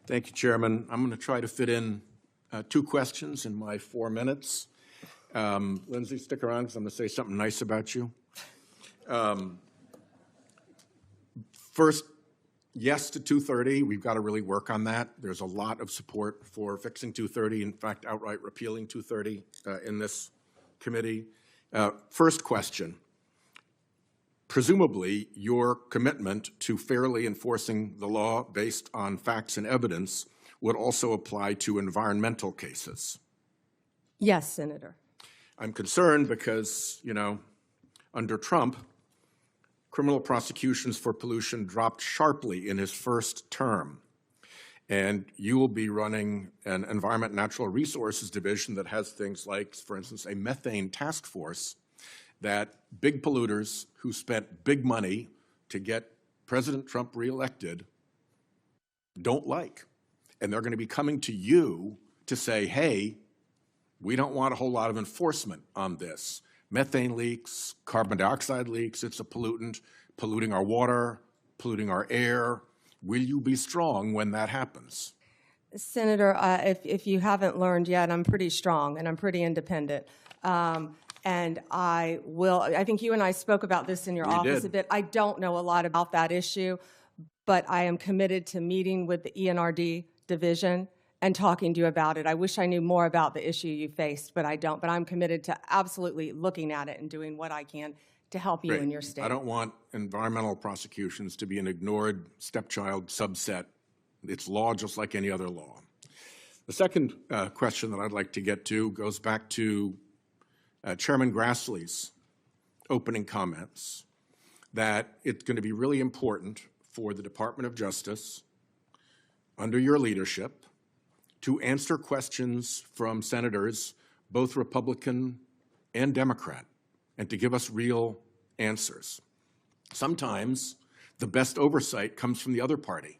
Thank you, Chairman. I'm going to try to fit in two questions in my 4 minutes. Lindsay, stick around because I'm going to say something nice about you. First, yes to 230. We've got to really work on that. There's a lot of support for fixing 230, in fact, outright repealing 230 in this committee. First question. Presumably, your commitment to fairly enforcing the law based on facts and evidence would also apply to environmental cases. Yes, Senator. I'm concerned because, under Trump, criminal prosecutions for pollution dropped sharply in his first term. And you will be running an Environment and Natural Resources Division that has things like, for instance, a methane task force that big polluters who spent big money to get President Trump reelected don't like. And they're going to be coming to you to say, hey, we don't want a whole lot of enforcement on this. Methane leaks, carbon dioxide leaks, it's a pollutant, polluting our water, polluting our air. Will you be strong when that happens? Senator, if you haven't learned yet, I'm pretty strong and I'm pretty independent. And I think you and I spoke about this in your office a bit. I don't know a lot about that issue, but I am committed to meeting with the ENRD division and talking to you about it. I wish I knew more about the issue you faced, but I don't. But I'm committed to absolutely looking at it and doing what I can to help you in your state. I don't want environmental prosecutions to be an ignored stepchild subset. It's law just like any other law. The second question that I'd like to get to goes back to Chairman Grassley's opening comments, that it's going to be really important for the Department of Justice, under your leadership, to answer questions from senators, both Republican and Democrat, and to give us real answers. Sometimes the best oversight comes from the other party.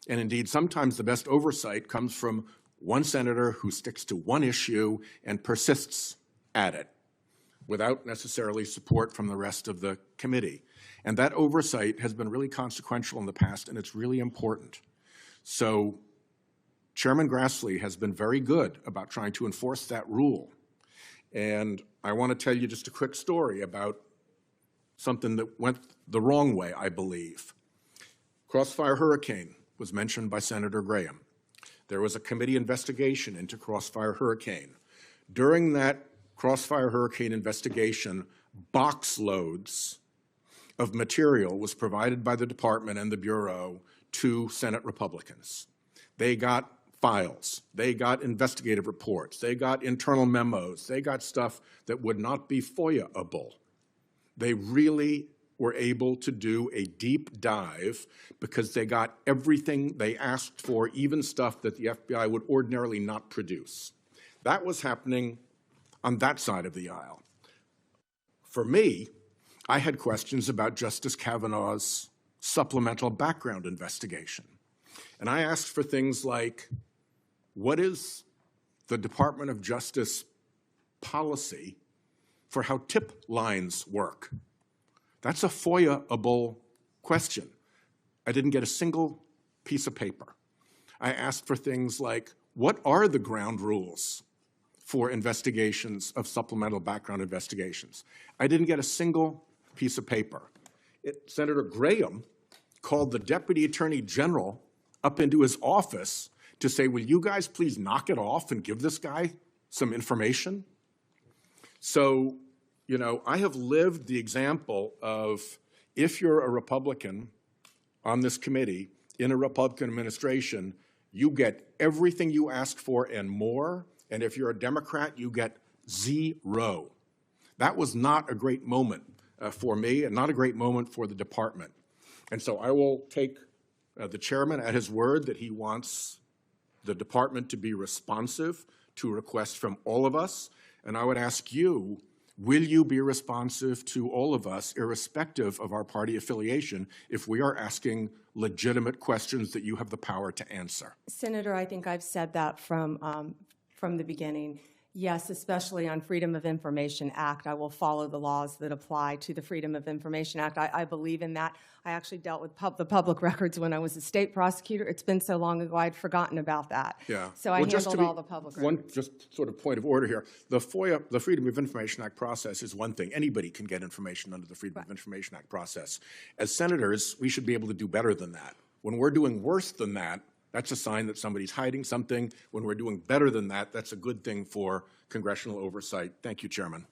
And indeed, sometimes the best oversight comes from one senator who sticks to one issue and persists at it without necessarily support from the rest of the committee. And that oversight has been really consequential in the past, and it's really important. So Chairman Grassley has been very good about trying to enforce that rule. And I want to tell you just a quick story about something that went the wrong way, I believe. Crossfire Hurricane was mentioned by Senator Graham. There was a committee investigation into Crossfire Hurricane. During that Crossfire Hurricane investigation, box loads of material was provided by the department and the Bureau to Senate Republicans. They got files, they got investigative reports, they got internal memos, they got stuff that would not be FOIA-able. They really were able to do a deep dive because they got everything they asked for, even stuff that the FBI would ordinarily not produce. That was happening on that side of the aisle. For me, I had questions about Justice Kavanaugh's supplemental background investigation. And I asked for things like, what is the Department of Justice policy for how tip lines work? That's a FOIA-able question. I didn't get a single piece of paper. I asked for things like, what are the ground rules for investigations of supplemental background investigations? I didn't get a single piece of paper. Senator Graham called the Deputy Attorney General up into his office to say, will you guys please knock it off and give this guy some information? So, I have lived the example of, if you're a Republican on this committee in a Republican administration, you get everything you ask for and more. And if you're a Democrat, you get zero. That was not a great moment for me and not a great moment for the department. And so I will take the chairman at his word that he wants the department to be responsive to requests from all of us. And I would ask you, will you be responsive to all of us, irrespective of our party affiliation, if we are asking legitimate questions that you have the power to answer? Senator, I think I've said that from the beginning. Yes, especially on Freedom of Information Act. I will follow the laws that apply to the Freedom of Information Act. I believe in that. I actually dealt with the public records when I was a state prosecutor. It's been so long ago, I'd forgotten about that. Yeah. So I Well, just handled to be- all the public One records. just sort of point of order here. The FOIA, the Freedom of Information Act process is one thing. Anybody can get information under the Freedom of Information Act process. As senators, we should be able to do better than that. When we're doing worse than that, that's a sign that somebody's hiding something. When we're doing better than that, that's a good thing for congressional oversight. Thank you, Chairman.